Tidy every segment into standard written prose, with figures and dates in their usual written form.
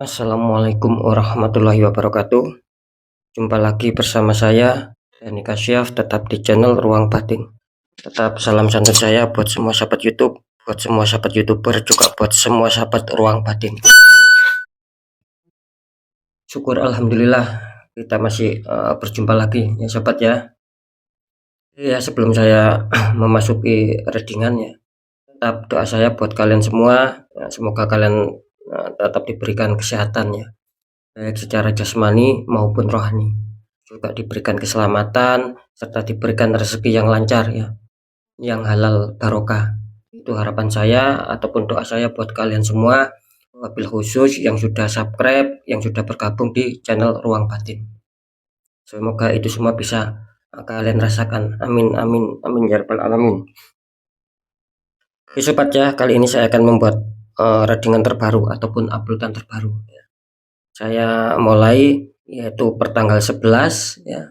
Assalamualaikum warahmatullahi wabarakatuh. Jumpa lagi bersama saya, Dani Kasyaf, tetap di channel Ruang Batin. Tetap salam santai saya buat semua sahabat YouTube, buat semua sahabat YouTuber, juga buat semua sahabat Ruang Batin. Syukur Alhamdulillah kita masih berjumpa lagi ya sahabat ya. Ya sebelum saya memasuki readingan ya, tetap doa saya buat kalian semua, semoga kalian tetap diberikan kesehatan ya, baik secara jasmani maupun rohani, juga diberikan keselamatan serta diberikan rezeki yang lancar ya, yang halal barokah. Itu harapan saya ataupun doa saya buat kalian semua, wabil khusus yang sudah subscribe, yang sudah bergabung di channel Ruang Batin. Semoga itu semua bisa kalian rasakan. Amin amin amin ya rabbal alamin. Oke sobat ya, kali ini saya akan membuat readingan terbaru ataupun uploadan terbaru. Saya mulai yaitu pertanggal 11 ya,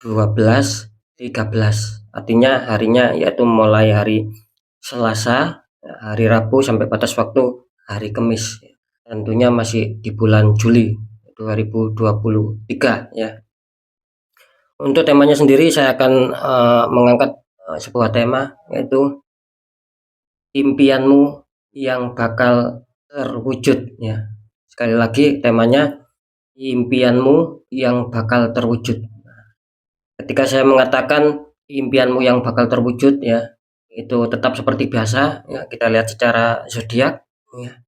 12, 13. Artinya harinya yaitu mulai hari Selasa, hari Rabu sampai batas waktu hari Kamis. Tentunya masih di bulan Juli 2023 ya. Untuk temanya sendiri saya akan mengangkat sebuah tema, yaitu impianmu yang bakal terwujud ya. Sekali lagi temanya impianmu yang bakal terwujud. Ketika saya mengatakan impianmu yang bakal terwujud ya, itu tetap seperti biasa ya, kita lihat secara zodiak ya.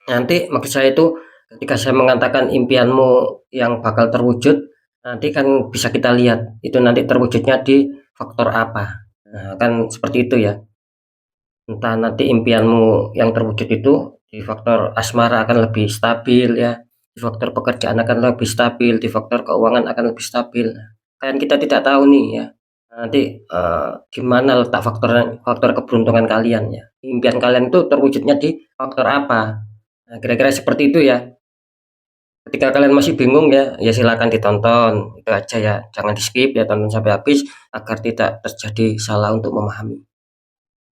Nanti maksud saya itu ketika saya mengatakan impianmu yang bakal terwujud, nanti kan bisa kita lihat itu nanti terwujudnya di faktor apa. Nah, kan seperti itu ya. Entah nanti impianmu yang terwujud itu di faktor asmara akan lebih stabil ya, di faktor pekerjaan akan lebih stabil, di faktor keuangan akan lebih stabil. Kan kita tidak tahu nih ya, nanti gimana letak faktor keberuntungan kalian ya, impian kalian itu terwujudnya di faktor apa. Nah, kira-kira seperti itu ya. Ketika kalian masih bingung ya, ya silakan ditonton itu aja ya, jangan di skip ya, tonton sampai habis agar tidak terjadi salah untuk memahami.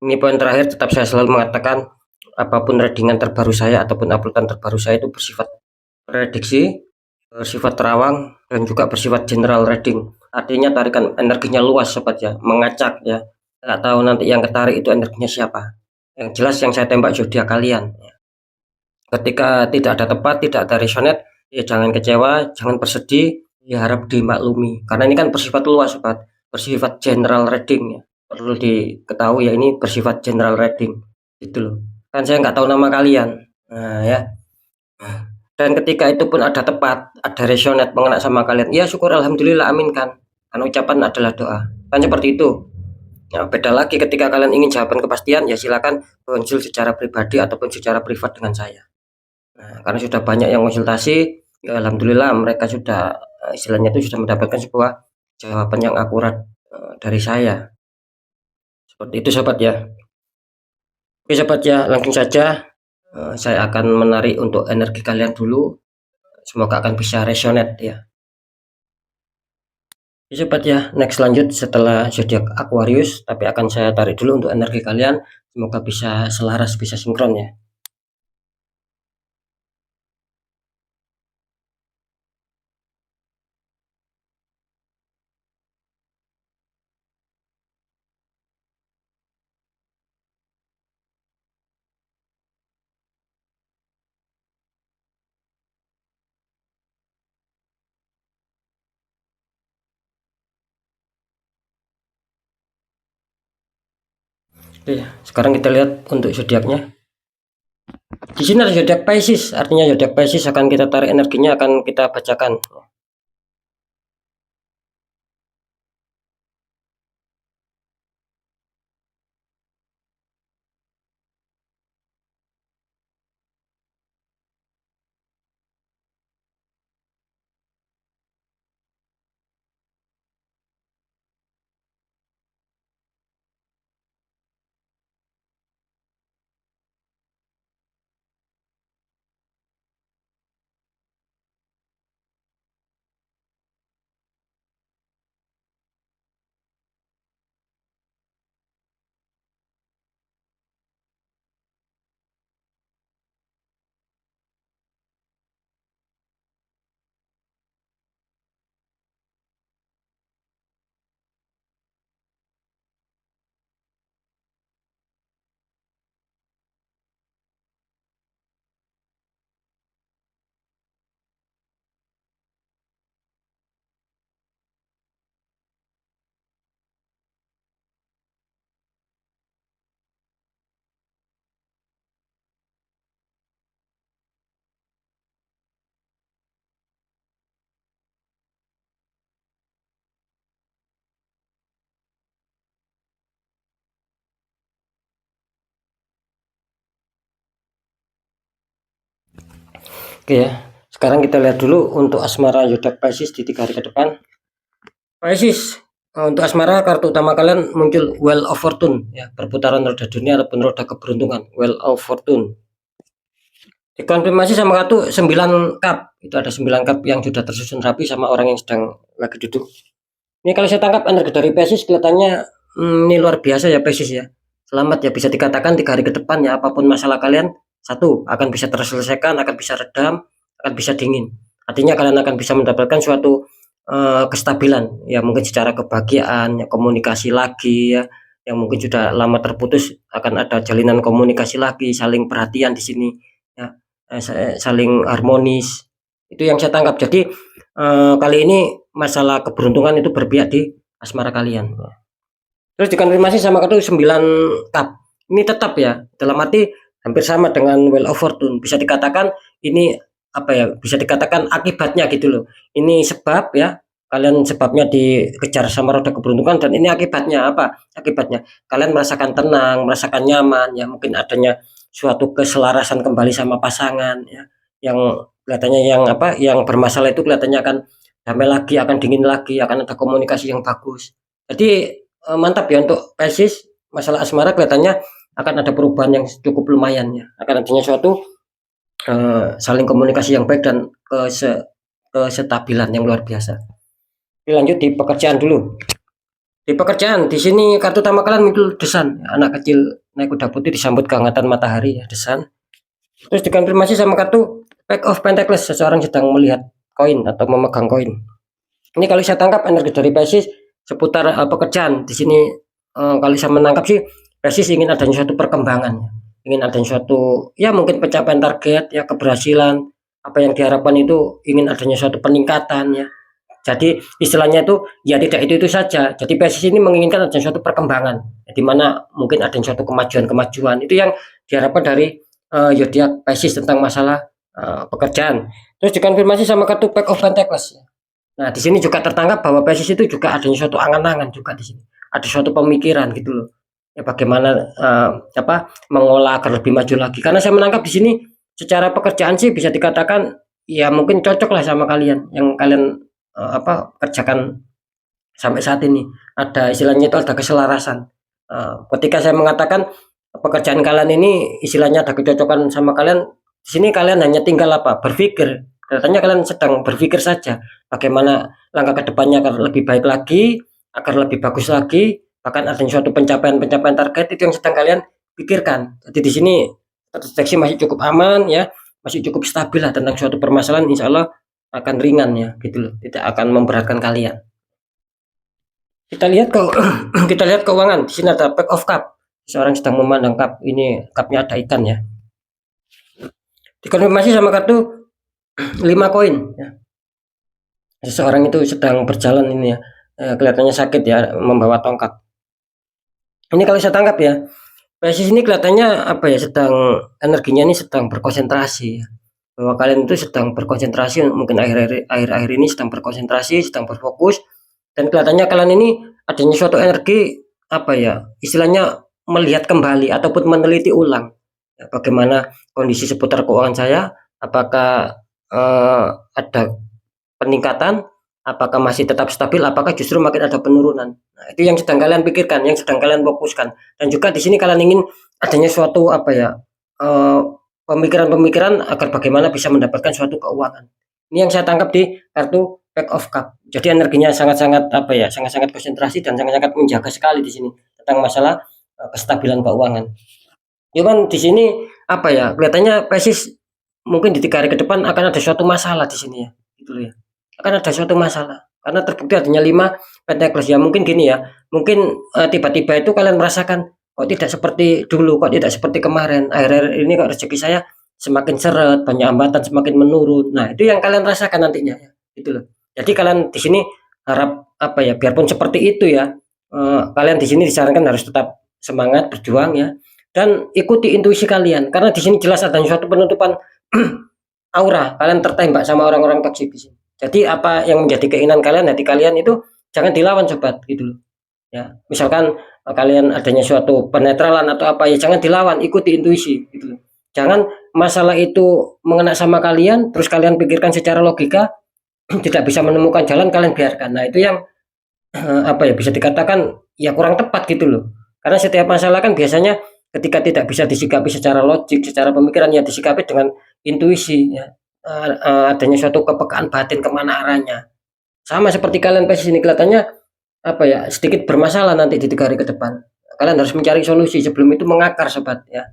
Ini poin terakhir, tetap saya selalu mengatakan apapun readingan terbaru saya ataupun uploadan terbaru saya itu bersifat prediksi, bersifat terawang, dan juga bersifat general reading. Artinya tarikan energinya luas sobat ya, mengacak ya. Nggak tahu nanti yang ketarik itu energinya siapa. Yang jelas yang saya tembak zodiak kalian. Ketika tidak ada tepat, tidak ada resonate, ya jangan kecewa, jangan bersedih, ya harap dimaklumi. Karena ini kan bersifat luas sobat, bersifat general reading ya. Perlu diketahui ya, ini bersifat general reading gitu loh. Kan saya nggak tahu nama kalian. Nah ya. Dan ketika itu pun ada tepat, ada resonate mengena sama kalian, ya syukur alhamdulillah, amin kan. Karena ucapan adalah doa. Kan seperti itu. Ya, beda lagi ketika kalian ingin jawaban kepastian, ya silakan konsul secara pribadi ataupun secara privat dengan saya. Nah, karena sudah banyak yang konsultasi, ya alhamdulillah mereka sudah istilahnya itu sudah mendapatkan sebuah jawaban yang akurat dari saya. Seperti itu sobat ya. Oke sobat ya, langsung saja saya akan menarik untuk energi kalian dulu. Semoga akan bisa resonate ya. Oke sobat ya, next lanjut setelah zodiak Aquarius, tapi akan saya tarik dulu untuk energi kalian. Semoga bisa selaras, bisa sinkron ya. Oke, sekarang kita lihat untuk zodiaknya. Di sini ada zodiak Pisces, artinya zodiak Pisces akan kita tarik energinya, akan kita bacakan. Oke ya, sekarang kita lihat dulu untuk asmara zodiak Pisces di 3 hari ke depan. Pisces, untuk asmara kartu utama kalian muncul Wheel of Fortune ya, perputaran roda dunia ataupun roda keberuntungan, Wheel of Fortune. Dikonfirmasi sama kartu 9 cup, itu ada 9 cup yang sudah tersusun rapi sama orang yang sedang lagi duduk. Ini kalau saya tangkap energi dari Pisces kelihatannya ini luar biasa ya Pisces ya. Selamat ya, bisa dikatakan 3 hari ke depan ya, apapun masalah kalian, satu akan bisa terselesaikan, akan bisa redam, akan bisa dingin. Artinya kalian akan bisa mendapatkan suatu kestabilan ya, mungkin secara kebahagiaan ya, komunikasi lagi ya, yang mungkin sudah lama terputus akan ada jalinan komunikasi lagi, saling perhatian di sini ya, saling harmonis. Itu yang saya tangkap. Jadi kali ini masalah keberuntungan itu berpihak di asmara kalian. Terus dikonfirmasi sama kartu 9 cup. Ini tetap ya, dalam arti hampir sama dengan Wheel of Fortune. Bisa dikatakan ini apa ya? Bisa dikatakan akibatnya gitu loh. Ini sebab ya, kalian sebabnya dikejar sama roda keberuntungan, dan ini akibatnya apa? Akibatnya kalian merasakan tenang, merasakan nyaman ya, mungkin adanya suatu keselarasan kembali sama pasangan ya. Yang kelihatannya yang bermasalah itu kelihatannya akan damai lagi, akan dingin lagi, akan ada komunikasi yang bagus. Jadi mantap ya untuk Pisces, masalah asmara kelihatannya akan ada perubahan yang cukup lumayan ya, akan adanya suatu saling komunikasi yang baik dan kesetabilan yang luar biasa. Oke, lanjut di pekerjaan dulu. Di pekerjaan di sini kartu utama kalian muncul desan, anak kecil naik kuda putih disambut kehangatan matahari ya, desan. Terus dikonfirmasi sama kartu Pack of Pentacles, seseorang sedang melihat koin atau memegang koin. Ini kalau saya tangkap energi dari Pisces seputar pekerjaan di sini, kalau saya menangkap sih Pisces ingin adanya suatu perkembangan, ingin adanya suatu ya mungkin pencapaian target ya, keberhasilan apa yang diharapkan itu, ingin adanya suatu peningkatan ya. Jadi istilahnya itu ya tidak itu saja. Jadi Pisces ini menginginkan adanya suatu perkembangan, di mana mungkin adanya suatu kemajuan itu yang diharapkan dari zodiak Pisces tentang masalah pekerjaan. Terus dikonfirmasi sama kartu Pack of Pentacles. Nah, di sini juga tertangkap bahwa Pisces itu juga adanya suatu angan-angan juga di sini. Ada suatu pemikiran gitu loh. Ya bagaimana mengolah agar lebih maju lagi. Karena saya menangkap di sini secara pekerjaan sih bisa dikatakan ya mungkin cocok lah sama kalian yang kalian kerjakan sampai saat ini. Ada istilahnya itu ada keselarasan. Ketika saya mengatakan pekerjaan kalian ini istilahnya ada kecocokan sama kalian, di sini kalian hanya tinggal berpikir. Katanya kalian sedang berpikir saja bagaimana langkah kedepannya agar lebih baik lagi, agar lebih bagus lagi, bahkan ada suatu pencapaian target itu yang sedang kalian pikirkan. Jadi di sini terdeteksi masih cukup aman ya, masih cukup stabil lah tentang suatu permasalahan, insya Allah akan ringan ya gitu loh, tidak akan memberatkan kalian. Kita lihat kita lihat keuangan. Di sini ada Pack of Cup. Seorang sedang memandang cup. Ini cupnya ada ikan ya. Dikonfirmasi sama kartu 5 koin ya. Seseorang itu sedang berjalan ini ya, kelihatannya sakit ya, membawa tongkat. Ini kalau saya tangkap ya, Pisces ini kelihatannya sedang energinya ini sedang berkonsentrasi ya. Bahwa kalian itu sedang berkonsentrasi, mungkin akhir-akhir ini sedang berkonsentrasi, sedang berfokus, dan kelihatannya kalian ini adanya suatu energi istilahnya melihat kembali ataupun meneliti ulang ya, bagaimana kondisi seputar keuangan saya, apakah ada peningkatan, apakah masih tetap stabil, apakah justru makin ada penurunan. Nah, itu yang sedang kalian pikirkan, yang sedang kalian fokuskan. Dan juga di sini kalian ingin adanya suatu pemikiran-pemikiran agar bagaimana bisa mendapatkan suatu keuangan. Ini yang saya tangkap di kartu Pack of Cup. Jadi energinya sangat-sangat sangat-sangat konsentrasi dan sangat-sangat menjaga sekali di sini tentang masalah kestabilan keuangan. Cuman di sini kelihatannya Pisces mungkin di 3 hari ke depan akan ada suatu masalah di sini ya, gitu ya. Akan ada suatu masalah karena terbukti adanya 5 Pentacles ya. Mungkin gini ya, mungkin tiba-tiba itu kalian merasakan kok tidak seperti dulu, kok tidak seperti kemarin, akhir-akhir ini kok rezeki saya semakin seret, banyak hambatan semakin menurun. Nah, itu yang kalian rasakan nantinya ya, gitu loh. Jadi kalian di sini harap biarpun seperti itu ya, kalian di sini disarankan harus tetap semangat berjuang ya, dan ikuti intuisi kalian, karena di sini jelas ada suatu penutupan aura, kalian tertembak sama orang-orang toksik di sini. Jadi apa yang menjadi keinginan kalian, hati kalian itu jangan dilawan sobat, gitu loh. Ya, misalkan kalian adanya suatu penetralan atau jangan dilawan, ikuti intuisi gitu loh. Jangan masalah itu mengena sama kalian, terus kalian pikirkan secara logika, tidak bisa menemukan jalan, kalian biarkan. Nah, itu yang apa ya, bisa dikatakan ya kurang tepat gitu loh. Karena setiap masalah kan biasanya ketika tidak bisa disikapi secara logik, secara pemikiran, ya disikapi dengan intuisi ya. Adanya suatu kepekaan batin kemana arahnya. Sama seperti kalian pasti ini kelihatannya apa ya, sedikit bermasalah nanti di 3 hari ke depan. Kalian harus mencari solusi sebelum itu mengakar sobat ya.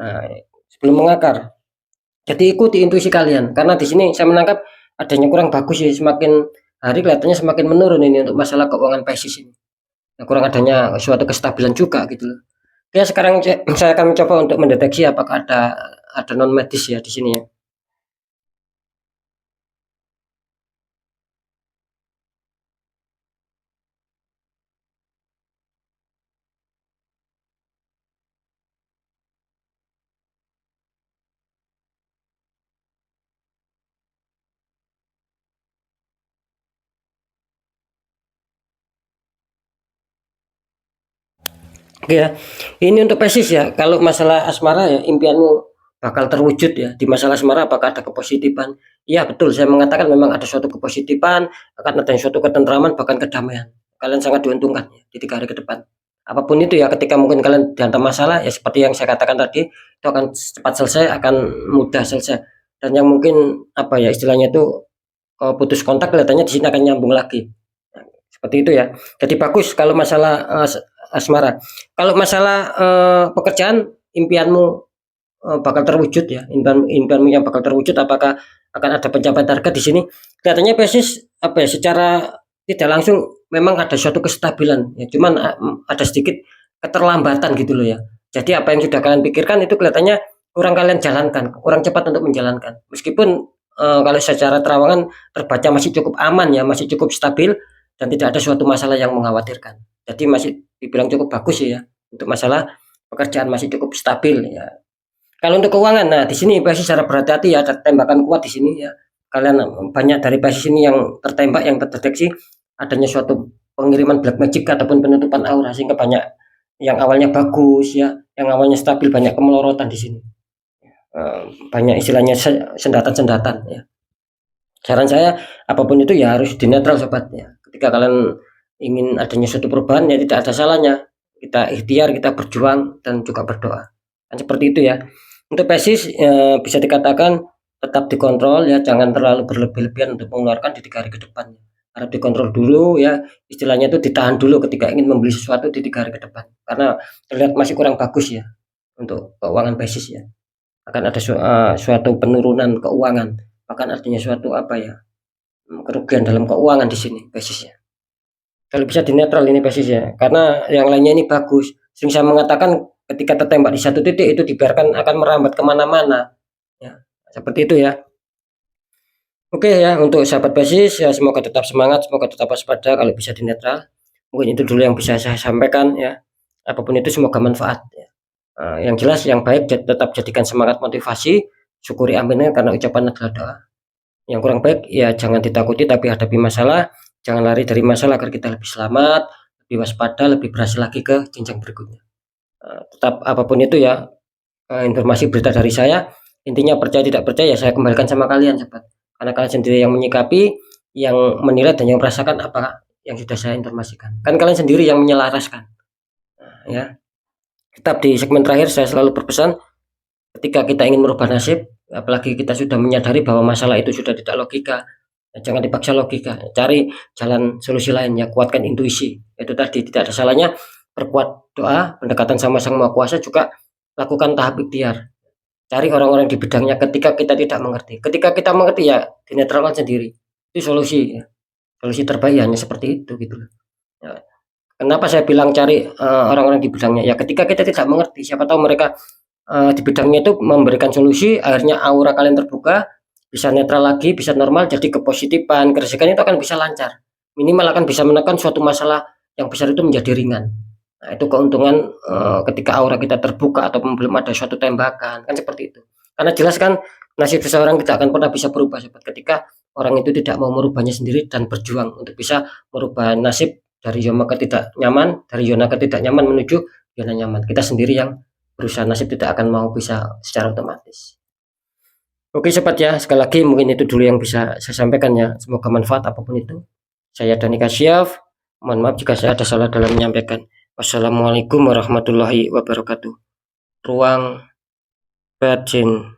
Nah, sebelum mengakar. Jadi ikuti intuisi kalian karena di sini saya menangkap adanya kurang bagus ya, semakin hari kelihatannya semakin menurun ini untuk masalah keuangan Pisces ini. Nah, kurang adanya suatu kestabilan juga gitu loh. Ya sekarang saya akan mencoba untuk mendeteksi apakah ada non medis ya di sini ya. Oke ya. Ini untuk Pisces ya. Kalau masalah asmara ya, impianmu bakal terwujud ya. Di masalah asmara apakah ada kepositifan? Iya betul, saya mengatakan memang ada suatu kepositifan, akan ada suatu ketentraman bahkan kedamaian. Kalian sangat diuntungkan ya, di 3 hari ke depan. Apapun itu ya, ketika mungkin kalian dihantam masalah ya seperti yang saya katakan tadi, itu akan cepat selesai, akan mudah selesai. Dan yang mungkin apa ya istilahnya itu putus kontak kelihatannya di sini akan nyambung lagi. Seperti itu ya. Jadi bagus kalau masalah asmara. Kalau masalah pekerjaan, impianmu bakal terwujud ya. Impianmu yang bakal terwujud, apakah akan ada pencapaian target di sini? Kelihatannya Pisces apa ya, secara tidak langsung memang ada suatu kestabilan ya. Cuman ada sedikit keterlambatan gitu loh ya. Jadi apa yang sudah kalian pikirkan itu kelihatannya kurang kalian jalankan, kurang cepat untuk menjalankan. Meskipun kalau secara terawangan terbaca masih cukup aman ya, masih cukup stabil dan tidak ada suatu masalah yang mengkhawatirkan. Jadi masih dibilang cukup bagus ya untuk masalah pekerjaan, masih cukup stabil ya. Kalau untuk keuangan, nah di sini pasti secara berhati-hati ya, ada tembakan kuat di sini ya. Kalian banyak dari pasti ini yang tertembak, yang terdeteksi adanya suatu pengiriman black magic ataupun penutupan aura sehingga banyak yang awalnya bagus ya, yang awalnya stabil banyak kemelorotan di sini. Banyak istilahnya sendatan-sendatan ya. Saran saya apapun itu ya harus dinetral sobat ya. Ketika kalian ingin adanya suatu perubahan ya tidak ada salahnya kita ikhtiar, kita berjuang dan juga berdoa. Kan seperti itu ya. Untuk Pisces bisa dikatakan tetap dikontrol ya, jangan terlalu berlebih-lebihan untuk mengeluarkan di 3 hari ke depan. Harus dikontrol dulu ya, istilahnya itu ditahan dulu ketika ingin membeli sesuatu di 3 hari ke depan. Karena terlihat masih kurang bagus ya untuk keuangan Pisces ya. Akan ada suatu penurunan keuangan, bahkan artinya suatu apa ya, kerugian dalam keuangan di sini Pisces ya. Kalau bisa dinetral ini Pisces ya, karena yang lainnya ini bagus. Sering saya mengatakan ketika tertembak di satu titik itu dibiarkan akan merambat kemana-mana ya, seperti itu ya. Oke ya, untuk sahabat Pisces ya, semoga tetap semangat, semoga tetap waspada, kalau bisa dinetral. Mungkin itu dulu yang bisa saya sampaikan ya. Apapun itu semoga manfaat ya. Yang jelas yang baik tetap jadikan semangat motivasi, syukuri aminnya karena ucapan adalah doa. Yang kurang baik ya jangan ditakuti tapi hadapi masalah, jangan lari dari masalah agar kita lebih selamat, lebih waspada, lebih berhasil lagi ke jenjang berikutnya. Tetap apapun itu ya, informasi berita dari saya, intinya percaya tidak percaya saya kembalikan sama kalian sobat. Karena kalian sendiri yang menyikapi, yang menilai dan yang merasakan apa yang sudah saya informasikan. Kan kalian sendiri yang menyelaraskan. Ya. Tetap di segmen terakhir saya selalu berpesan, ketika kita ingin merubah nasib, apalagi kita sudah menyadari bahwa masalah itu sudah tidak logika, ya jangan dipaksa logika, cari jalan solusi lain ya, kuatkan intuisi. Itu tadi tidak ada salahnya perkuat doa, pendekatan sama Sang Maha Kuasa, juga lakukan tahap ikhtiar. Cari orang-orang di bidangnya ketika kita tidak mengerti. Ketika kita mengerti ya dinetralkan sendiri. Itu solusi ya. Solusi terbaik hanya seperti itu gitu loh. Ya. Kenapa saya bilang cari orang-orang di bidangnya? Ya ketika kita tidak mengerti, siapa tahu mereka di bidangnya itu memberikan solusi, akhirnya aura kalian terbuka, bisa netral lagi, bisa normal, jadi kepositifan, keresikan itu akan bisa lancar. Minimal akan bisa menekan suatu masalah yang besar itu menjadi ringan. Nah, itu keuntungan ketika aura kita terbuka ataupun belum ada suatu tembakan, kan seperti itu. Karena jelas kan nasib seseorang tidak akan pernah bisa berubah sobat, ketika orang itu tidak mau merubahnya sendiri dan berjuang untuk bisa merubah nasib dari zona ketidak nyaman, dari zona ketidak nyaman menuju zona nyaman. Kita sendiri yang berusaha, nasib tidak akan mau bisa secara otomatis. Oke sobat ya, sekali lagi mungkin itu dulu yang bisa saya sampaikan ya. Semoga manfaat apapun itu. Saya Dani Kasyaf. Mohon maaf jika saya ada salah dalam menyampaikan. Wassalamualaikum warahmatullahi wabarakatuh. Ruang batin.